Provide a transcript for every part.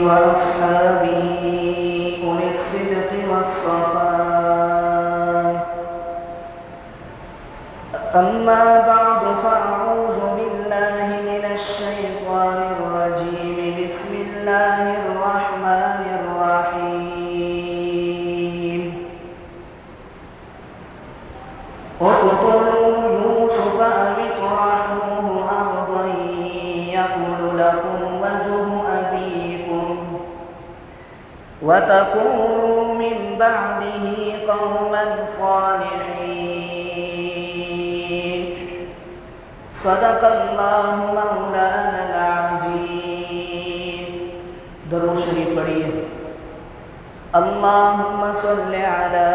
وأصحابه أولي الصدق والصفاء. أما بعد فأعوذ بالله من الشيطان الرجيم. بسم الله الرحمن الرحيم. اقتلوا يوسف أو اطرحوه أرضا يخل لكم وجه أبيكم وتكونوا من بعده قوما صالحين. صدق الله مولانا العظيم. درود شریف پڑھیے. اللهم صل على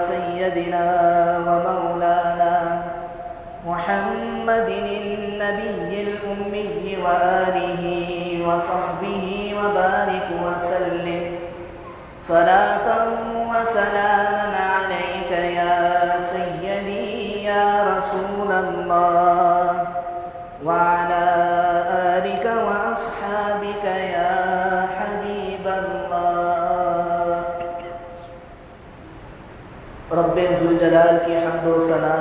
سيدنا ومولانا محمد النبي الأمي وآله وصحبه وبارك وسلم صلاة وسلاما عليك يا سيدي يا رسول الله وعلى آلك وأصحابك يا حبيب الله. رب ذوالجلال کی حمد و ثنا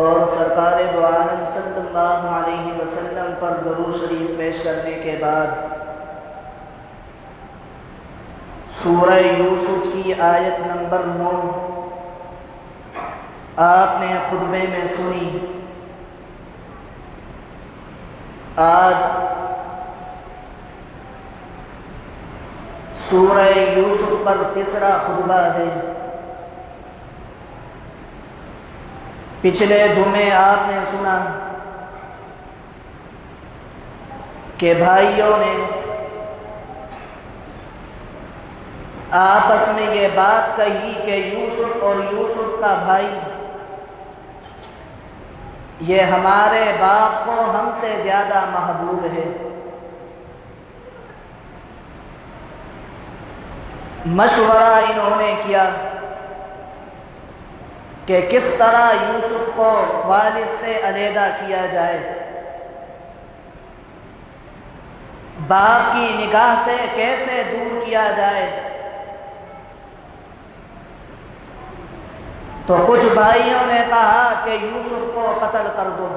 اور سرکار دو عالم صلی اللہ علیہ وسلم پر درود شریف پیش کرنے کے بعد سورہ یوسف کی آیت نمبر 9 آپ نے خطبے میں سنی. آج سورہ یوسف پر تیسرا خطبہ ہے. پچھلے جمعے آپ نے سنا کہ بھائیوں نے آپس میں یہ بات کہی کہ یوسف اور یوسف کا بھائی یہ ہمارے باپ کو ہم سے زیادہ محبوب ہے. مشورہ انہوں نے کیا کہ کس طرح یوسف کو والد سے علیحدہ کیا جائے، باپ کی نگاہ سے کیسے دور کیا جائے. تو کچھ بھائیوں نے کہا کہ یوسف کو قتل کر دو.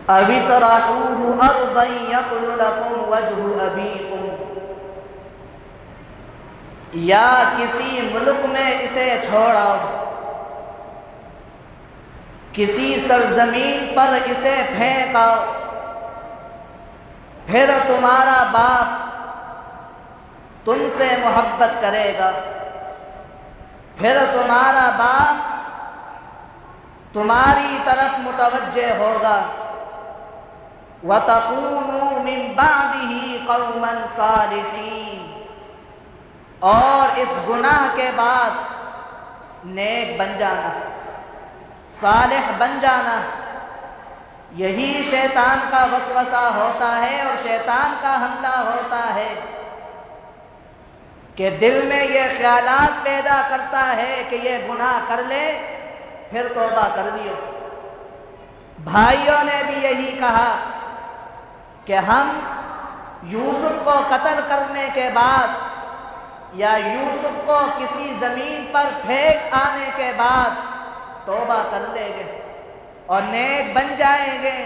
اَوِ اطْرَحُوهُ أَرْضًا يَخْلُ لَكُمْ وَجْهُ أَبِيكُمْ، یا کسی ملک میں اسے چھوڑاؤ، کسی سرزمین پر اسے پھینکاؤ، پھر تمہارا باپ تم سے محبت کرے گا، پھر تمہارا باپ تمہاری طرف متوجہ ہوگا. وَتَكُونُوا مِن بَعْدِهِ قَوْمًا صَالِحِينَ، اور اس گناہ کے بعد نیک بن جانا، صالح بن جانا. یہی شیطان کا وسوسہ ہوتا ہے اور شیطان کا حملہ ہوتا ہے کہ دل میں یہ خیالات پیدا کرتا ہے کہ یہ گناہ کر لے پھر توبہ کر لیو. بھائیوں نے بھی یہی کہا کہ ہم یوسف کو قتل کرنے کے بعد یا یوسف کو کسی زمین پر پھینک آنے کے بعد توبہ کر لیں گے اور نیک بن جائیں گے.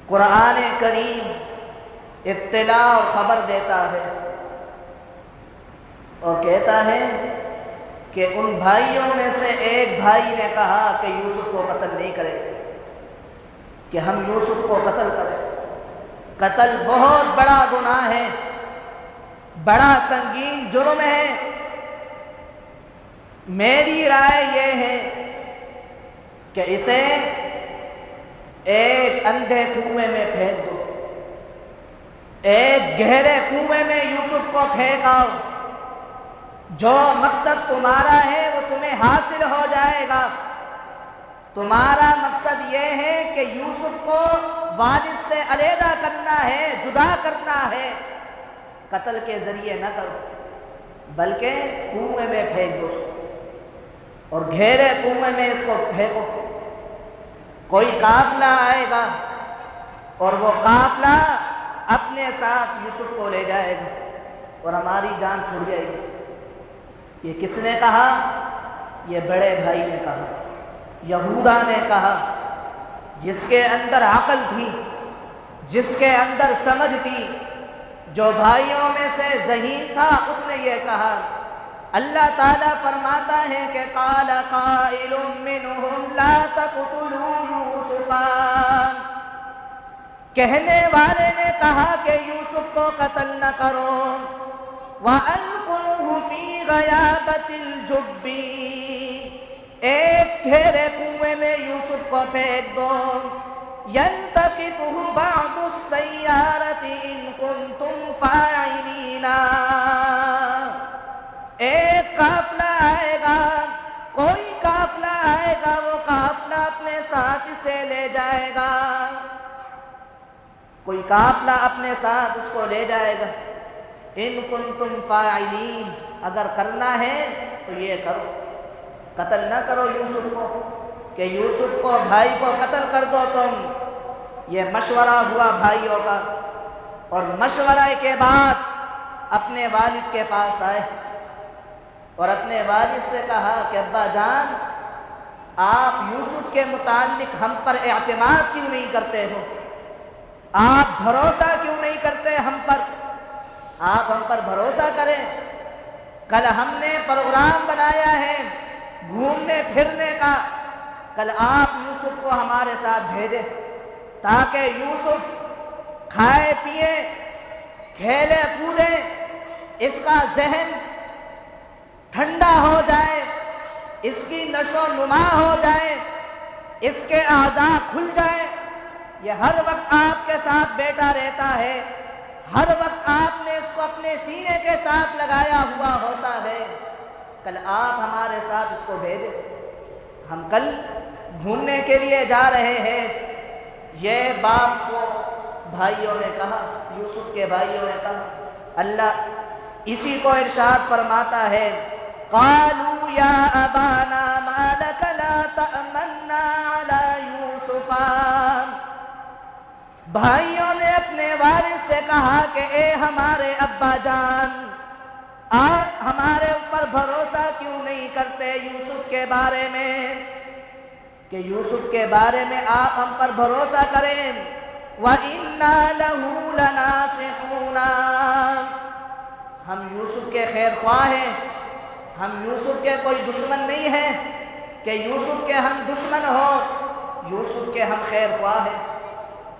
قرآن کریم اطلاع اور خبر دیتا ہے اور کہتا ہے کہ ان بھائیوں میں سے ایک بھائی نے کہا کہ یوسف کو قتل نہیں کریں گے، کہ ہم یوسف کو قتل کریں. قتل بہت بڑا گناہ ہے، بڑا سنگین جرم ہے. میری رائے یہ ہے کہ اسے ایک اندھے کنویں میں پھینک دو، ایک گہرے کنویں میں یوسف کو پھینکاؤ. جو مقصد تمہارا ہے وہ تمہیں حاصل ہو جائے گا. تمہارا مقصد یہ ہے کہ یوسف کو والد سے علیحدہ کرنا ہے، جدا کرنا ہے. قتل کے ذریعے نہ کرو بلکہ کنویں میں پھینک دو اس کو، اور گہرے کنویں میں اس کو پھینکو. کوئی قافلہ آئے گا، اور وہ قافلہ اپنے ساتھ یوسف کو لے جائے گا اور ہماری جان چھوڑ جائے گی۔ یہ کس نے کہا؟ یہ بڑے بھائی نے کہا، یہودا نے کہا، جس کے اندر عقل تھی، جس کے اندر سمجھ تھی، جو بھائیوں میں سے ذہین تھا، اس نے یہ کہا۔ اللہ تعالیٰ فرماتا ہے کہ قال قائل منهم لا تقتلوا یوسف، کہنے والے نے کہا کہ یوسف کو قتل نہ کرو، وَأَلْقُوهُ فِي غَيَابَتِ الْجُبِّ، ایک گھیرے کنویں میں یوسف کو پھینک دو، يَلْتَقِطُهُ بَعْضُ السَّيَّارَةِ إِن كُنتُمْ فَاعِلِينَ، ایک قافلہ آئے گا، کوئی قافلہ آئے گا، وہ قافلہ اپنے ساتھ اسے لے جائے گا، کوئی قافلہ اپنے ساتھ اس کو لے جائے گا۔ ان کنتم فاعلین، اگر کرنا ہے تو یہ کرو، قتل نہ کرو یوسف کو، کہ یوسف کو بھائی کو قتل کر دو تم۔ یہ مشورہ ہوا بھائیوں کا، اور مشورہ کے بعد اپنے والد کے پاس آئے اور اپنے والد سے کہا کہ ابا جان، آپ یوسف کے متعلق ہم پر اعتماد کیوں نہیں کرتے ہو؟ آپ بھروسہ کیوں نہیں کرتے ہم پر؟ آپ ہم پر بھروسہ کریں۔ کل ہم نے پروگرام بنایا ہے گھومنے پھرنے کا، کل آپ یوسف کو ہمارے ساتھ بھیجیں تاکہ یوسف کھائے پیے، کھیلے کودے، اس کا ذہن ٹھنڈا ہو جائے، اس کی نشو و نما ہو جائے، اس کے اعضاء کھل جائیں۔ یہ ہر وقت آپ کے ساتھ بیٹا رہتا ہے، ہر وقت آپ نے اس کو اپنے سینے کے ساتھ لگایا ہوا ہوتا ہے، کل آپ ہمارے ساتھ اس کو بھیجیں، ہم کل گھومنے کے لیے جا رہے ہیں۔ یہ باپ کو بھائیوں نے کہا، یوسف کے بھائیوں نے کہا۔ اللہ اسی کو ارشاد فرماتا ہے، قالوا یا ابانا ما لک لا تأمنا علی یوسف، بھائیوں نے اپنے والد سے کہا کہ اے ہمارے ابا جان، آپ ہمارے اوپر بھروسہ کیوں نہیں کرتے یوسف کے بارے میں، کہ یوسف کے بارے میں آپ ہم پر بھروسہ کریں۔ وَإِنَّا لَهُ لَنَاصِحُونَ، ہم یوسف کے خیر خواہ ہیں، ہم یوسف کے کوئی دشمن نہیں ہیں کہ یوسف کے ہم دشمن ہو، یوسف کے ہم خیر خواہ ہیں۔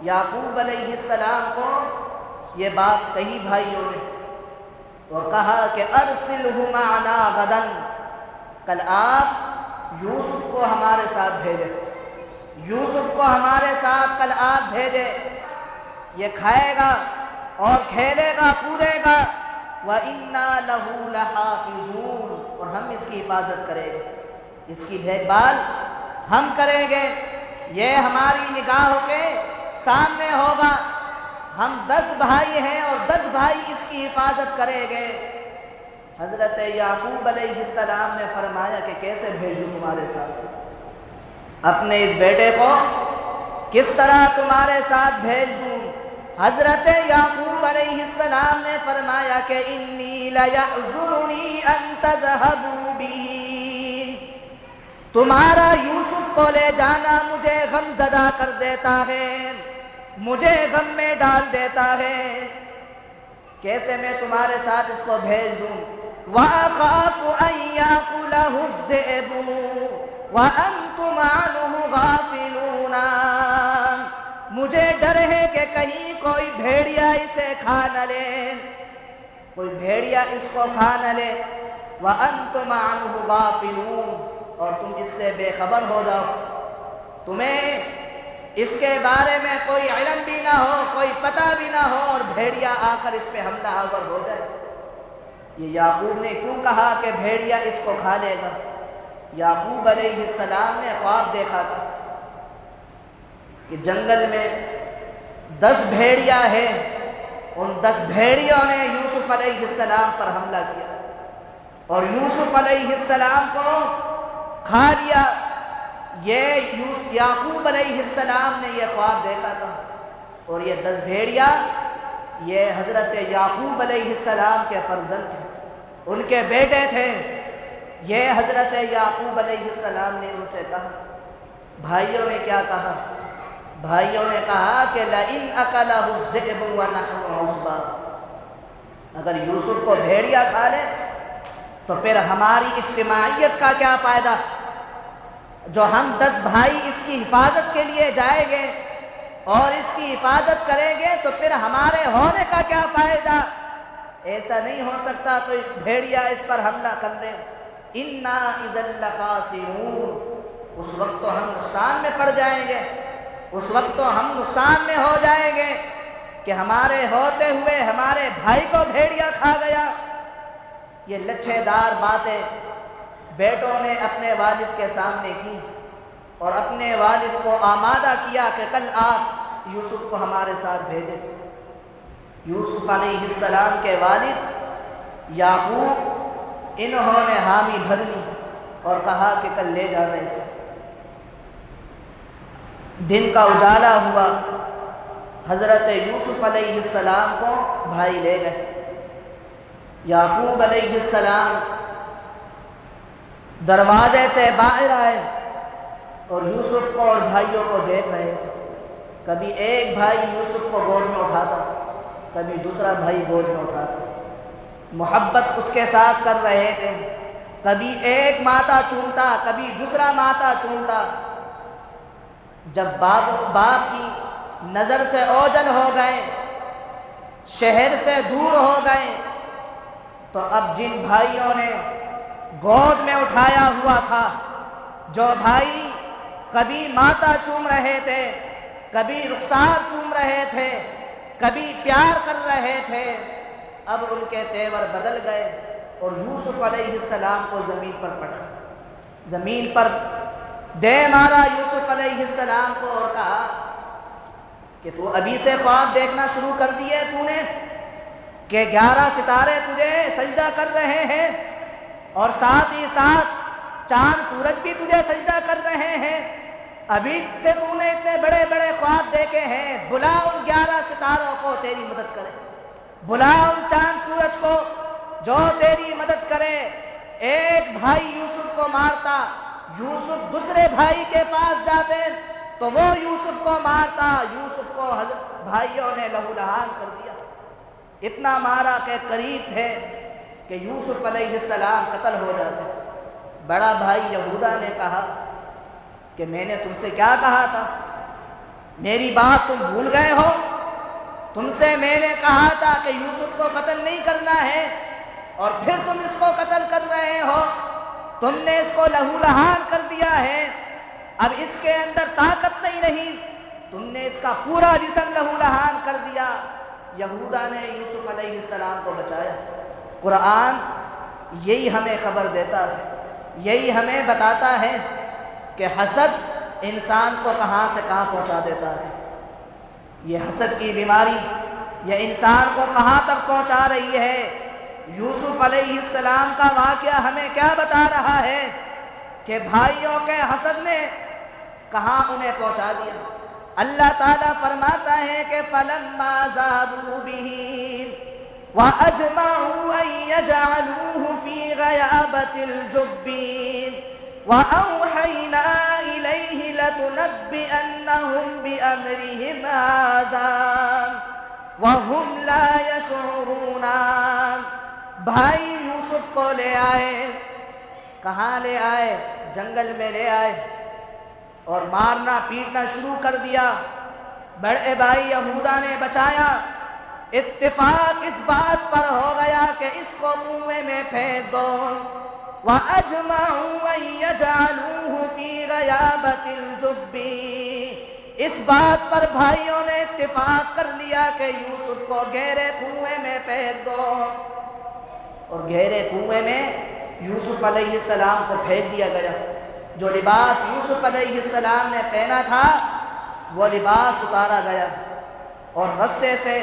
یعقوب علیہ السلام کو یہ بات کہی بھائیوں نے، اور کہا کہ ارسلہ معنا غدا، کل آپ یوسف کو ہمارے ساتھ بھیجیں، یوسف کو ہمارے ساتھ کل آپ بھیجیں، یہ کھائے گا اور کھیلے گا کودے گا، وَإِنَّا لَهُ لَحَافِظُونَ، اور ہم اس کی حفاظت کریں گے، اس کی دیکھ بھال ہم کریں گے، یہ ہماری نگاہوں کے سامنے ہوگا، ہم 10 بھائی ہیں اور 10 بھائی اس کی حفاظت کریں گے۔ حضرت یعقوب علیہ السلام نے فرمایا کہ کیسے بھیجوں تمہارے ساتھ، اپنے اس بیٹے کو کس طرح تمہارے ساتھ بھیج دوں؟ حضرت یعقوب علیہ السلام نے فرمایا کہ انی لیحزننی ان تذهبوا بی، تمہارا یوسف کو لے جانا مجھے غم زدہ کر دیتا ہے، مجھے غم میں ڈال دیتا ہے، کیسے میں تمہارے ساتھ اس کو بھیج دوں؟ وَأَخَافُ أَن يَأْكُلَهُ الذِّئْبُ وَأَنْتُمْ عَنْهُ غَافِلُونَ، مجھے ڈر ہے کہ کہیں کوئی بھیڑیا اسے کھا نہ لے، کوئی بھیڑیا اس کو کھا نہ لے، وَأَنْتُمْ عَنْهُ غَافِلُونَ، اور تم اس سے بے خبر ہو جاؤ، تمہیں اس کے بارے میں کوئی علم بھی نہ ہو، کوئی پتہ بھی نہ ہو، اور بھیڑیا آ کر اس پہ حملہ آور ہو جائے۔ یہ یعقوب نے کیوں کہا کہ بھیڑیا اس کو کھا لے گا؟ یعقوب علیہ السلام نے خواب دیکھا تھا کہ جنگل میں 10 بھیڑیا ہیں، ان 10 بھیڑیوں نے یوسف علیہ السلام پر حملہ کیا اور یوسف علیہ السلام کو کھا لیا۔ یہ یعقوب علیہ السلام نے یہ خواب دیکھا تھا، اور یہ 10 بھیڑیا یہ حضرت یعقوب علیہ السلام کے فرزند تھے، ان کے بیٹے تھے۔ یہ حضرت یعقوب علیہ السلام نے ان سے کہا، بھائیوں نے کیا کہا؟ بھائیوں نے کہا کہ لئن اکلہ الذئب ونحن عصبہ، اگر یوسف کو بھیڑیا کھا لے تو پھر ہماری اجتماعیت کا کیا فائدہ؟ جو ہم 10 بھائی اس کی حفاظت کے لیے جائیں گے اور اس کی حفاظت کریں گے تو پھر ہمارے ہونے کا کیا فائدہ؟ ایسا نہیں ہو سکتا کوئی بھیڑیا اس پر حملہ کر لے۔ انا اذا لخاسرون، اس وقت تو ہم نقصان میں پڑ جائیں گے، اس وقت تو ہم نقصان میں ہو جائیں گے کہ ہمارے ہوتے ہوئے ہمارے بھائی کو بھیڑیا کھا گیا۔ یہ لچھے دار باتیں بیٹوں نے اپنے والد کے سامنے کی اور اپنے والد کو آمادہ کیا کہ کل آپ یوسف کو ہمارے ساتھ بھیجیں۔ یوسف علیہ السلام کے والد یعقوب انہوں نے حامی بھر لی اور کہا کہ کل لے جانا اسے۔ دن کا اجالا ہوا، حضرت یوسف علیہ السلام کو بھائی لے گئے۔ یعقوب علیہ السلام دروازے سے باہر آئے اور یوسف کو اور بھائیوں کو دیکھ رہے تھے۔ کبھی ایک بھائی یوسف کو گود میں اٹھاتا، کبھی دوسرا بھائی گود میں اٹھاتا، محبت اس کے ساتھ کر رہے تھے۔ کبھی ایک ماتا چومتا، کبھی دوسرا ماتا چومتا۔ جب باپ کی نظر سے اوجھل ہو گئے، شہر سے دور ہو گئے، تو اب جن بھائیوں نے گود میں اٹھایا ہوا تھا، جو بھائی کبھی ماتا چوم رہے تھے، کبھی رخسار چوم رہے تھے، کبھی پیار کر رہے تھے، اب ان کے تیور بدل گئے اور یوسف علیہ السلام کو زمین پر پڑا، زمین پر دے مارا یوسف علیہ السلام کو اور کہا کہ تو ابھی سے خواب دیکھنا شروع کر دیے تو نے کہ 11 ستارے تجھے سجدہ کر رہے ہیں اور ساتھ ہی ساتھ چاند سورج بھی تجھے سجدہ کر رہے ہیں۔ ابھی سے تو نے اتنے بڑے بڑے خواب دیکھے ہیں، بلا ان 11 ستاروں کو تیری مدد کرے، بلا ان چاند سورج کو جو تیری مدد کرے۔ ایک بھائی یوسف کو مارتا، یوسف دوسرے بھائی کے پاس جاتے تو وہ یوسف کو مارتا، یوسف کو بھائیوں نے لہو لہان کر دیا، اتنا مارا کہ قریب تھے کہ یوسف علیہ السلام قتل ہو جاتے۔ بڑا بھائی یہودا نے کہا کہ میں نے تم سے کیا کہا تھا؟ میری بات تم بھول گئے ہو؟ تم سے میں نے کہا تھا کہ یوسف کو قتل نہیں کرنا ہے اور پھر تم اس کو قتل کر رہے ہو، تم نے اس کو لہو لہان کر دیا ہے، اب اس کے اندر طاقت نہیں رہی، تم نے اس کا پورا جسم لہو لہان کر دیا۔ یہودا نے یوسف علیہ السلام کو بچایا۔ قرآن یہی ہمیں خبر دیتا ہے، یہی ہمیں بتاتا ہے کہ حسد انسان کو کہاں سے کہاں پہنچا دیتا ہے۔ یہ حسد کی بیماری یہ انسان کو کہاں تک پہنچا رہی ہے۔ یوسف علیہ السلام کا واقعہ ہمیں کیا بتا رہا ہے کہ بھائیوں کے حسد نے کہاں انہیں پہنچا دیا۔ اللہ تعالیٰ فرماتا ہے کہ فَلَمَّا ذَهَبُوا بِهِ وَأَجْمَعُوا أَن يَجْعَلُوهُ فِي غَيَابَةِ الْجُبِّ وَأَوْحَيْنَا إِلَيْهِ لَتُنَبِّئَنَّهُمْ بِأَمْرِهِمْ هَٰذَا وَهُمْ لَا يَشْعُرُونَ۔ بھائی یوسف کو لے آئے، کہاں لے آئے؟ جنگل میں لے آئے اور مارنا پیٹنا شروع کر دیا۔ بڑے بھائی یہودا نے بچایا۔ اتفاق اس بات پر ہو گیا کہ اس کو کنویں میں پھینک دو۔ وَأَجْمَعُوا أَن يَجْعَلُوهُ فِي غَيَابَةِ الْجُبِّ، اس بات پر بھائیوں نے اتفاق کر لیا کہ یوسف کو گہرے کنویں میں پھینک دو، اور گہرے کنویں میں یوسف علیہ السلام کو پھینک دیا گیا۔ جو لباس یوسف علیہ السلام نے پہنا تھا وہ لباس اتارا گیا اور رسے سے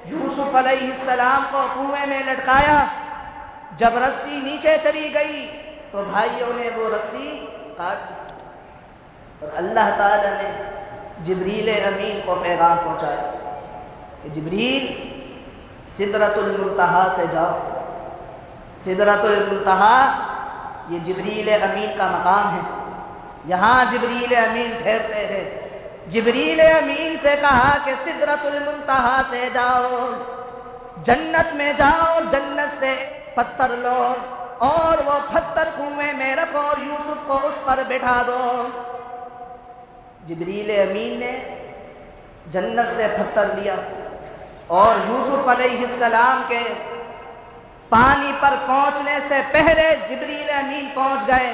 یوسف علیہ السلام کو کنویں میں لٹکایا۔ جب رسی نیچے چلی گئی تو بھائیوں نے وہ رسی کاٹ دی اور اللہ تعالیٰ نے جبریل امین کو پیغام پہنچایا کہ جبریل سدرۃ المنتہا سے جاؤ۔ سدرۃ المنتہا یہ جبریل امین کا مقام ہے، یہاں جبریل امین ٹھہرتے ہیں۔ جبریل امین سے کہا کہ سدرۃ المنتہا سے جاؤ، جنت میں جاؤ، جنت سے پتھر لو اور وہ پتھر کنویں میں رکھو اور یوسف کو اس پر بٹھا دو۔ جبریل امین نے جنت سے پتھر لیا اور یوسف علیہ السلام کے پانی پر پہنچنے سے پہلے جبریل امین پہنچ گئے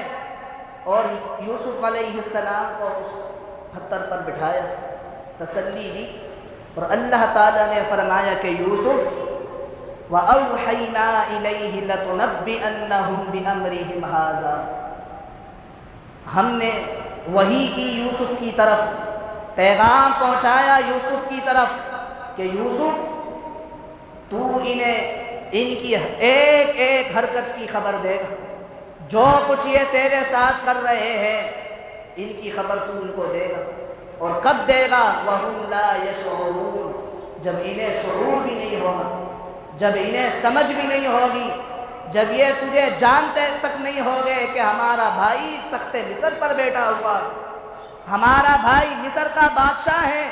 اور یوسف علیہ السلام کو اس پتھر پر بٹھایا، تسلی دی، اور اللہ تعالیٰ نے فرمایا کہ یوسف وَأَوْحَيْنَا إِلَيْهِ لَتُنَبِّئَنَّهُمْ بِأَمْرِهِمْ هَٰذَا، ہم نے وحی کی یوسف کی طرف، پیغام پہنچایا یوسف کی طرف کہ یوسف تو انہیں ان کی ایک ایک حرکت کی خبر دے گا، جو کچھ یہ تیرے ساتھ کر رہے ہیں ان کی خبر تو ان کو دے گا، اور کب دے گا؟ وَهُمْ لَا يَشْعُرُونَ، جب انہیں شعور بھی نہیں ہوگا، جب انہیں سمجھ بھی نہیں ہوگی، جب یہ تجھے جانتے تک نہیں ہوگے کہ ہمارا بھائی تخت مصر پر بیٹھا ہوا، ہمارا بھائی مصر کا بادشاہ ہے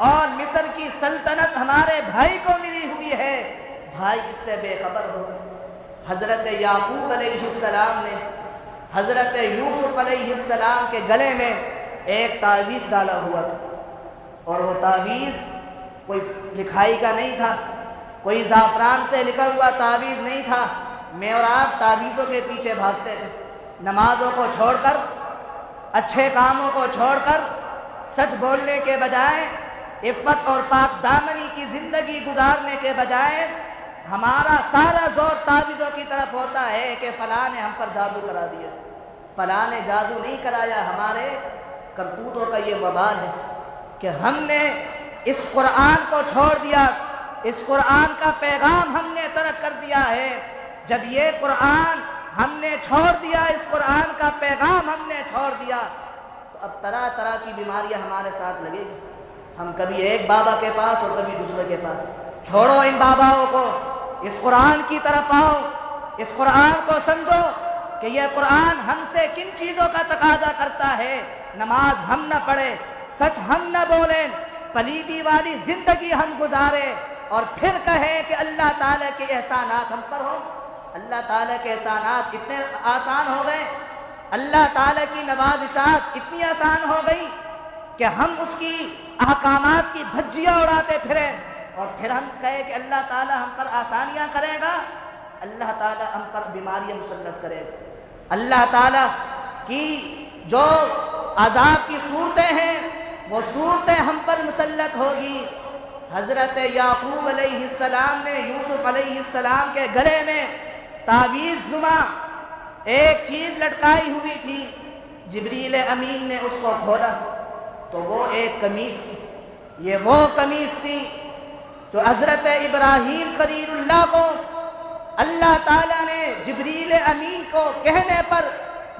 اور مصر کی سلطنت ہمارے بھائی کو ملی ہوئی ہے، بھائی اس سے بے خبر ہوگا۔ حضرت یعقوب علیہ السلام نے حضرت یوسف علیہ السلام کے گلے میں ایک تعویذ ڈالا ہوا تھا، اور وہ تعویذ کوئی لکھائی کا نہیں تھا، کوئی زعفران سے لکھا ہوا تعویذ نہیں تھا۔ میں اور آپ تعویذوں کے پیچھے بھاگتے تھے، نمازوں کو چھوڑ کر، اچھے کاموں کو چھوڑ کر، سچ بولنے کے بجائے، عفت اور پاک دامنی کی زندگی گزارنے کے بجائے ہمارا سارا زور تعویذوں کی طرف ہوتا ہے کہ فلاں نے ہم پر جادو کرا دیا، فلاں نے جادو نہیں کرایا۔ ہمارے کرتوتوں کا یہ وبال ہے کہ ہم نے اس قرآن کو چھوڑ دیا، اس قرآن کا پیغام ہم نے ترک کر دیا ہے۔ جب یہ قرآن ہم نے چھوڑ دیا، اس قرآن کا پیغام ہم نے چھوڑ دیا، تو اب طرح طرح کی بیماریاں ہمارے ساتھ لگے گی۔ ہم کبھی ایک بابا کے پاس اور کبھی دوسرے کے پاس۔ چھوڑو ان باباؤں کو، اس قرآن کی طرف آؤ، اس قرآن کو سمجھو کہ یہ قرآن ہم سے کن چیزوں کا تقاضا کرتا ہے۔ نماز ہم نہ پڑھیں، سچ ہم نہ بولیں، پلیدی والی زندگی ہم گزاریں، اور پھر کہیں کہ اللہ تعالیٰ کے احسانات ہم پر ہوں۔ اللہ تعالیٰ کے احسانات اتنے آسان ہو گئے، اللہ تعالیٰ کی نوازشات اتنی آسان ہو گئی کہ ہم اس کی احکامات کی دھجیاں اڑاتے پھریں، اور پھر ہم کہیں کہ اللہ تعالیٰ ہم پر آسانیاں کرے گا، اللہ تعالیٰ ہم پر بیماریاں مسلط کرے گا۔ اللہ تعالیٰ کی جو عذاب کی صورتیں ہیں وہ صورتیں ہم پر مسلط ہوگی۔ حضرت یعقوب علیہ السلام نے یوسف علیہ السلام کے گلے میں تعویذ نما ایک چیز لٹکائی ہوئی تھی، جبریل امین نے اس کو کھولا تو وہ ایک قمیص تھی۔ یہ وہ قمیص تھی جو حضرت ابراہیم خلیل اللہ کو اللہ تعالیٰ نے جبریل امین کو کہنے پر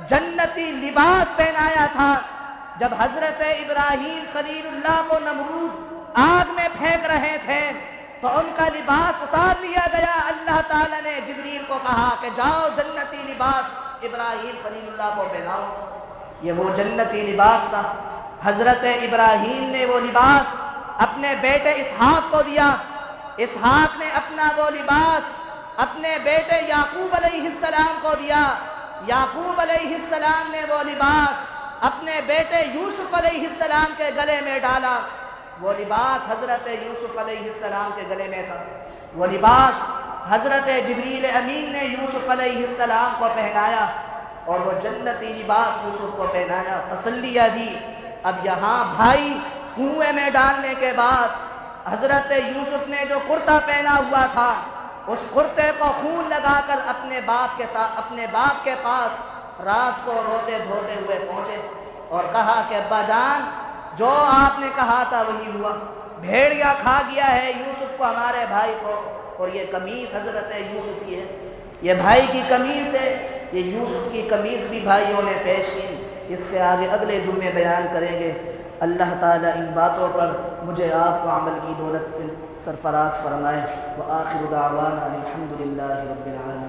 جنتی لباس پہنایا تھا۔ جب حضرت ابراہیم خلیل اللہ کو نمرود آگ میں پھینک رہے تھے تو ان کا لباس اتار لیا گیا۔ اللہ تعالیٰ نے جبریل کو کہا کہ جاؤ جنتی لباس ابراہیم خلیل اللہ کو پہناؤ۔ یہ وہ جنتی لباس تھا۔ حضرت ابراہیم نے وہ لباس اپنے بیٹے اسحاق کو دیا، اسحاق نے اپنا وہ لباس اپنے بیٹے یعقوب علیہ السلام کو دیا، یعقوب علیہ السلام نے وہ لباس اپنے بیٹے یوسف علیہ السلام کے گلے میں ڈالا۔ وہ لباس حضرت یوسف علیہ السلام کے گلے میں تھا، وہ لباس حضرت جبریل امین نے یوسف علیہ السلام کو پہنایا، اور وہ جنتی لباس یوسف کو پہنایا، تسلیہ دی۔ اب یہاں بھائی کنویں میں ڈالنے کے بعد حضرت یوسف نے جو کرتا پہنا ہوا تھا، اس کرتے کو خون لگا کر اپنے باپ کے پاس رات کو روتے دھوتے ہوئے پہنچے اور کہا کہ ابا جان جو آپ نے کہا تھا وہی ہوا، بھیڑیا کھا گیا ہے یوسف کو، ہمارے بھائی کو، اور یہ قمیص حضرت یوسف کی ہے، یہ بھائی کی قمیص ہے۔ یہ یوسف کی قمیص بھی بھائیوں نے پیش کی، اس کے آگے اگلے جمعے بیان کریں گے۔ اللہ تعالیٰ ان باتوں پر مجھے آپ کو عمل کی دولت سے سرفراز فرمائے۔ وآخر دعوانا الحمد للہ رب العالمین۔